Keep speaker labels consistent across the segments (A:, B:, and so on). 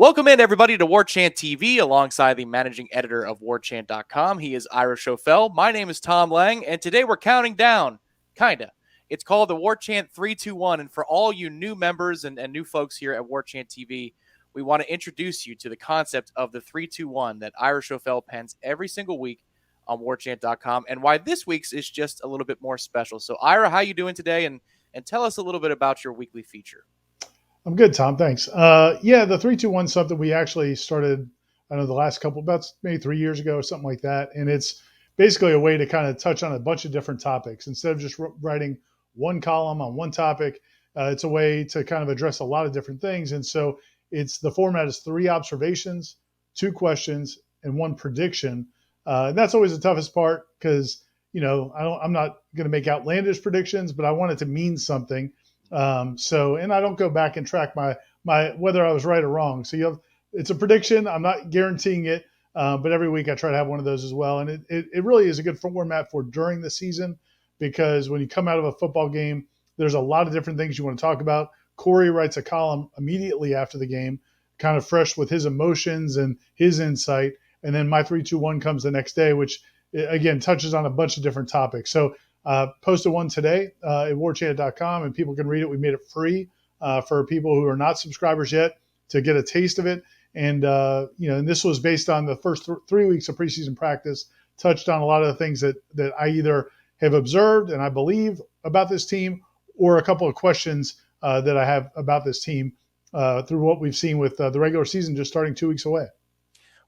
A: Welcome in, everybody, to Warchant TV alongside the managing editor of Warchant.com. He is Ira Schoffel. My name is Tom Lang, and today we're counting down, kinda. It's called the Warchant 321, and for all you new members and new folks here at Warchant TV, we want to introduce you to the concept of the 321 that Ira Schoffel pens every single week on Warchant.com, and why this week's is just a little bit more special. So, Ira, how you doing today? And tell us a little bit about your weekly feature.
B: I'm good, Tom. Thanks. Yeah, the 321 something we actually started, I don't know, the last couple, about maybe 3 years ago or something like that. And it's basically a way to kind of touch on a bunch of different topics. Instead of just writing one column on one topic, it's a way to kind of address a lot of different things. And so the format is 3 observations, 2 questions, and 1 prediction. And that's always the toughest part because, I'm not going to make outlandish predictions, but I want it to mean something. And I don't go back and track my whether I was right or wrong. So it's a prediction. I'm not guaranteeing it, but every week I try to have one of those as well. And it really is a good format for during the season because when you come out of a football game, there's a lot of different things you want to talk about. Corey writes a column immediately after the game, kind of fresh with his emotions and his insight. And then my 321 comes the next day, which again touches on a bunch of different topics. So posted one today at warchant.com, and people can read it. We made it free for people who are not subscribers yet to get a taste of it. And, and this was based on the first 3 weeks of preseason practice, touched on a lot of the things that I either have observed and I believe about this team or a couple of questions that I have about this team through what we've seen with the regular season just starting 2 weeks away.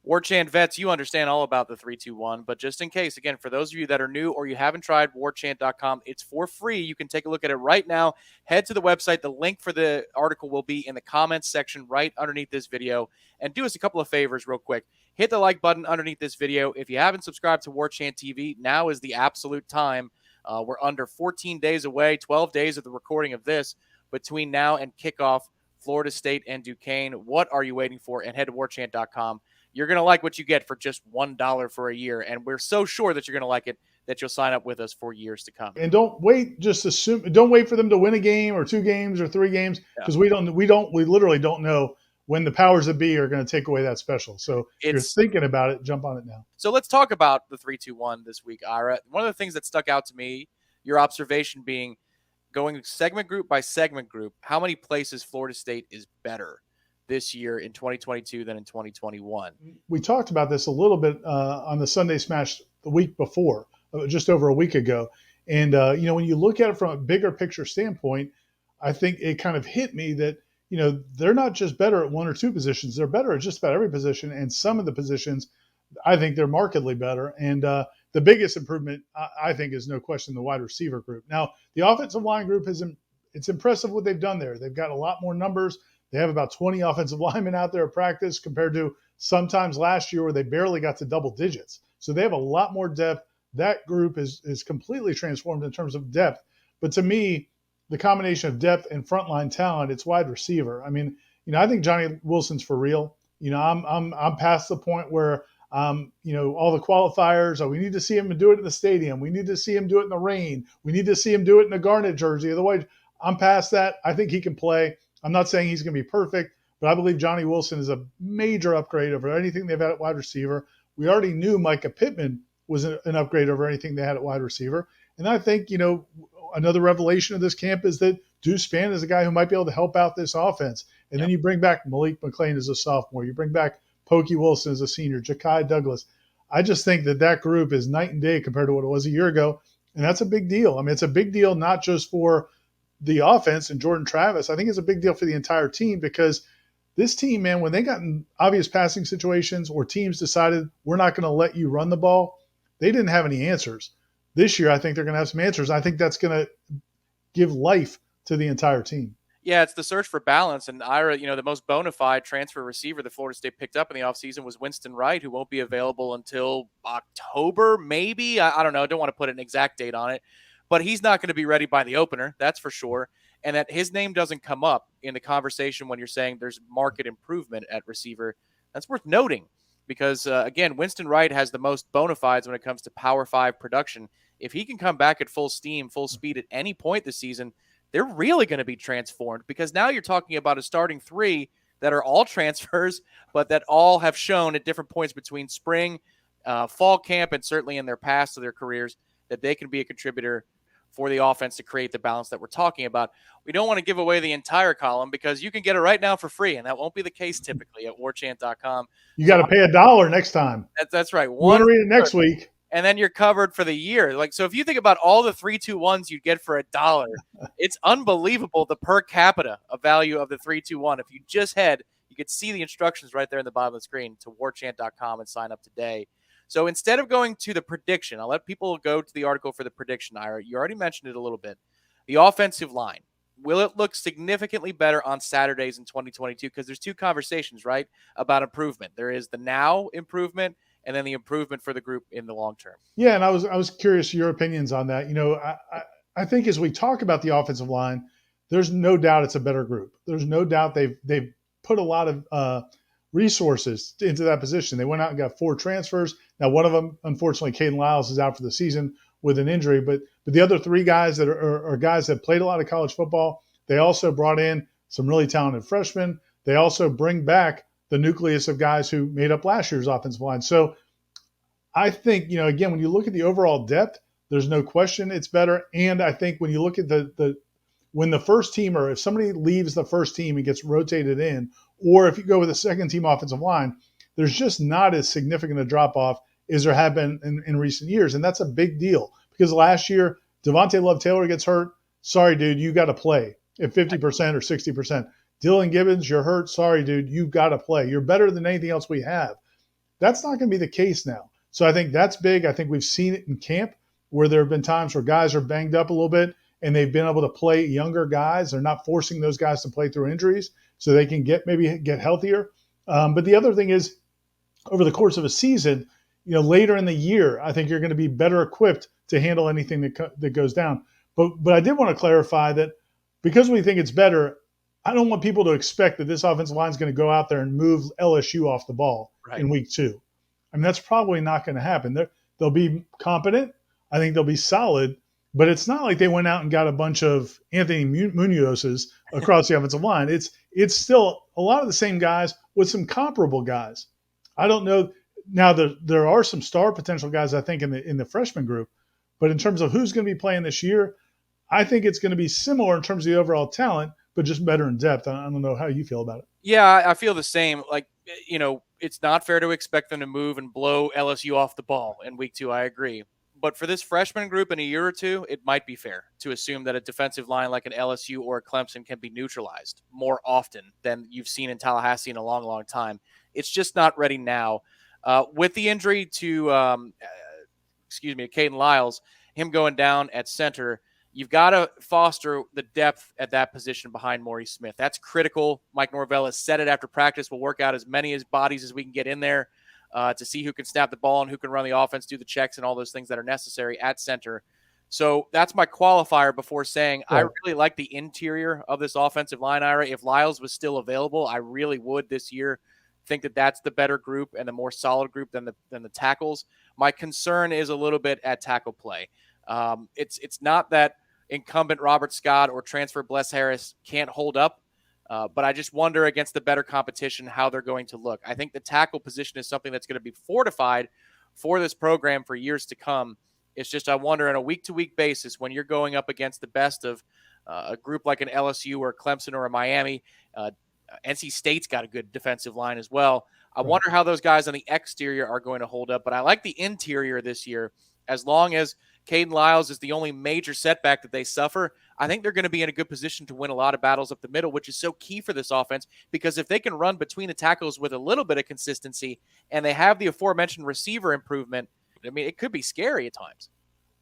A: Warchant vets, you understand all about the 321, but just in case, again, for those of you that are new or you haven't tried warchant.com, it's for free. You can take a look at it right now. Head to the website. The link for the article will be in the comments section right underneath this video. And do us a couple of favors real quick. Hit the like button underneath this video. If you haven't subscribed to Warchant TV, now is the absolute time. We're under 14 days away, 12 days of the recording of this between now and kickoff, Florida State and Duquesne. What are you waiting for? And head to warchant.com. You're going to like what you get for just $1 for a year. And we're so sure that you're going to like it that you'll sign up with us for years to come.
B: And don't wait for them to win a game or 2 games or 3 games because we literally don't know when the powers that be are going to take away that special. So if you're thinking about it, jump on it now.
A: So let's talk about the 321 this week, Ira. One of the things that stuck out to me, your observation being going segment group by segment group, how many places Florida State is better this year in 2022 than in 2021.
B: We talked about this a little bit on the Sunday Smash the week before, just over a week ago. And, when you look at it from a bigger picture standpoint, I think it kind of hit me that, they're not just better at 1 or 2 positions. They're better at just about every position. And some of the positions, I think they're markedly better. And the biggest improvement, I think, is no question the wide receiver group. Now, the offensive line group, it's impressive what they've done there. They've got a lot more numbers. They have about 20 offensive linemen out there at practice compared to sometimes last year where they barely got to double digits. So they have a lot more depth. That group is completely transformed in terms of depth. But to me, the combination of depth and frontline talent, it's wide receiver. I mean, I think Johnny Wilson's for real. I'm past the point where all the qualifiers. We need to see him do it in the stadium. We need to see him do it in the rain. We need to see him do it in the Garnet jersey. Otherwise, I'm past that. I think he can play. I'm not saying he's going to be perfect, but I believe Johnny Wilson is a major upgrade over anything they've had at wide receiver. We already knew Micah Pittman was an upgrade over anything they had at wide receiver. And I think, another revelation of this camp is that Deuce Spann is a guy who might be able to help out this offense. And then you bring back Malik McClain as a sophomore. You bring back Pokey Wilson as a senior, Ja'Kai Douglas. I just think that group is night and day compared to what it was a year ago. And that's a big deal. I mean, it's a big deal not just for the offense and Jordan Travis. I think it's a big deal for the entire team because this team, man, when they got in obvious passing situations or teams decided we're not going to let you run the ball, they didn't have any answers. This year, I think they're going to have some answers. I think that's going to give life to the entire team.
A: Yeah, it's the search for balance. And Ira, the most bona fide transfer receiver that Florida State picked up in the offseason was Winston Wright, who won't be available until October, maybe. I don't know. I don't want to put an exact date on it. But he's not going to be ready by the opener, that's for sure. And that his name doesn't come up in the conversation when you're saying there's market improvement at receiver. That's worth noting because, again, Winston Wright has the most bona fides when it comes to Power 5 production. If he can come back at full steam, full speed at any point this season, they're really going to be transformed because now you're talking about a starting 3 that are all transfers, but that all have shown at different points between spring, fall camp, and certainly in their past of their careers that they can be a contributor for the offense to create the balance that we're talking about. We don't want to give away the entire column because you can get it right now for free, and that won't be the case typically at Warchant.com.
B: You got to pay $1 next time.
A: That's right.
B: You want to read it next week.
A: And then you're covered for the year. Like, so if you think about all the 3-2-1s you'd get for $1, it's unbelievable the per capita value of the 3-2-1. If you just head, you could see the instructions right there in the bottom of the screen to warchant.com and sign up today. So instead of going to the prediction, I'll let people go to the article for the prediction, Ira. You already mentioned it a little bit. The offensive line. Will it look significantly better on Saturdays in 2022? Because there's two conversations, right, about improvement. There is the now improvement and then the improvement for the group in the long term.
B: Yeah, and I was curious your opinions on that. You know, I think as we talk about the offensive line, there's no doubt it's a better group. There's no doubt they've put a lot of resources into that position. They went out and got 4 transfers. Now, one of them, unfortunately, Caden Lyles is out for the season with an injury, but the other 3 guys that are guys that played a lot of college football. They also brought in some really talented freshmen. They also bring back the nucleus of guys who made up last year's offensive line. So I think, you know, again, when you look at the overall depth, there's no question it's better. And I think when you look at when the first team, or if somebody leaves the first team and gets rotated in, or if you go with a second team offensive line, there's just not as significant a drop off as there have been in recent years. And that's a big deal because last year, Devontae Love-Taylor gets hurt. Sorry, dude, you got to play at 50% or 60%. Dylan Gibbons, you're hurt. Sorry, dude, you got to play. You're better than anything else we have. That's not going to be the case now. So I think that's big. I think we've seen it in camp where there have been times where guys are banged up a little bit and they've been able to play younger guys. They're not forcing those guys to play through injuries so they can maybe get healthier. But the other thing is over the course of a season, you know, later in the year, I think you're going to be better equipped to handle anything that goes down. But I did want to clarify that because we think it's better, I don't want people to expect that this offensive line is going to go out there and move LSU off the ball in week 2. I mean, that's probably not going to happen. They'll be competent. I think they'll be solid. But it's not like they went out and got a bunch of Anthony Munozes across the offensive line. It's still a lot of the same guys with some comparable guys. I don't know. Now, there are some star potential guys, I think, in the freshman group. But in terms of who's going to be playing this year, I think it's going to be similar in terms of the overall talent, but just better in depth. I don't know how you feel about it.
A: Yeah, I feel the same. Like, you know, it's not fair to expect them to move and blow LSU off the ball in week 2. I agree. But for this freshman group in a year or two, it might be fair to assume that a defensive line like an LSU or a Clemson can be neutralized more often than you've seen in Tallahassee in a long, long time. It's just not ready now. With the injury to, Caden Lyles, him going down at center, you've got to foster the depth at that position behind Maurice Smith. That's critical. Mike Norvell has said it after practice. We'll work out as many bodies as we can get in there to see who can snap the ball and who can run the offense, do the checks, and all those things that are necessary at center. So that's my qualifier before saying I really like the interior of this offensive line, Ira. If Lyles was still available, I really would this year think that that's the better group and the more solid group than the tackles. My concern is a little bit at tackle play. It's not that incumbent Robert Scott or transfer Bless Harris can't hold up, but I just wonder against the better competition how they're going to look. I think the tackle position is something that's going to be fortified for this program for years to come. It's just I wonder on a week-to-week basis when you're going up against the best of a group like an LSU or a Clemson or a Miami, NC State's got a good defensive line as well. I wonder how those guys on the exterior are going to hold up, but I like the interior this year. As long as Caden Lyles is the only major setback that they suffer, I think they're going to be in a good position to win a lot of battles up the middle, which is so key for this offense because if they can run between the tackles with a little bit of consistency and they have the aforementioned receiver improvement, I mean, it could be scary at times.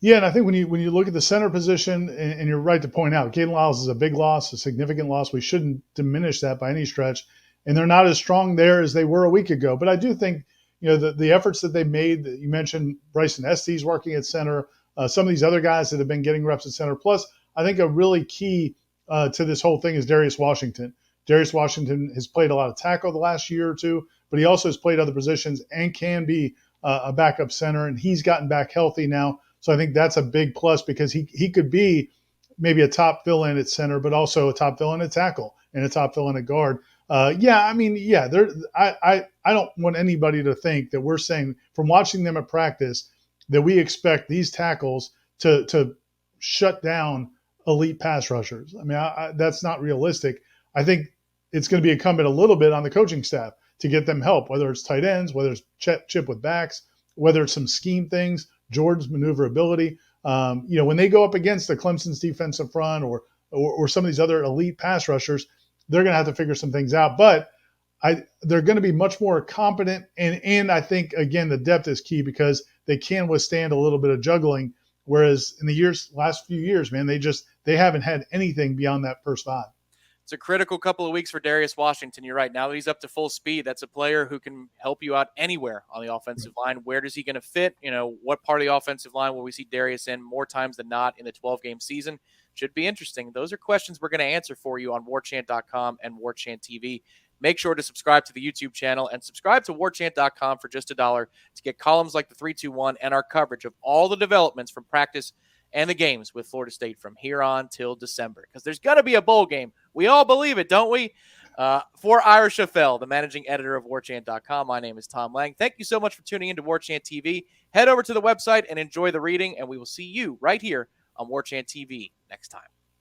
B: Yeah, and I think when you look at the center position, and you're right to point out, Caden Lyles is a big loss, a significant loss. We shouldn't diminish that by any stretch. And they're not as strong there as they were a week ago. But I do think, you know, the efforts that they made, that you mentioned Bryson Estes working at center, some of these other guys that have been getting reps at center. Plus, I think a really key to this whole thing is Darius Washington. Darius Washington has played a lot of tackle the last year or two, but he also has played other positions and can be a backup center, and he's gotten back healthy now. So I think that's a big plus because he could be maybe a top fill-in at center, but also a top fill-in at tackle and a top fill-in at guard. Yeah, I mean, yeah, I don't want anybody to think that we're saying from watching them at practice that we expect these tackles to shut down elite pass rushers. I mean, that's not realistic. I think it's going to be incumbent a little bit on the coaching staff to get them help, whether it's tight ends, whether it's chip with backs, whether it's some scheme things, Jordan's maneuverability. When they go up against the Clemson's defensive front or some of these other elite pass rushers, they're going to have to figure some things out. But they're going to be much more competent, and I think again the depth is key because they can withstand a little bit of juggling. Whereas in the last few years, man, they haven't had anything beyond that first five.
A: It's a critical couple of weeks for Darius Washington. You're right. Now that he's up to full speed, that's a player who can help you out anywhere on the offensive line. Where does he going to fit? What part of the offensive line will we see Darius in more times than not in the 12-game season? Should be interesting. Those are questions we're going to answer for you on Warchant.com and Warchant TV. Make sure to subscribe to the YouTube channel and subscribe to Warchant.com for just $1 to get columns like the 3-2-1 and our coverage of all the developments from practice and the games with Florida State from here on till December. Because there's going to be a bowl game. We all believe it, don't we? For Ira Schoffel, the managing editor of Warchant.com, my name is Tom Lang. Thank you so much for tuning into Warchant TV. Head over to the website and enjoy the reading, and we will see you right here on Warchant TV next time.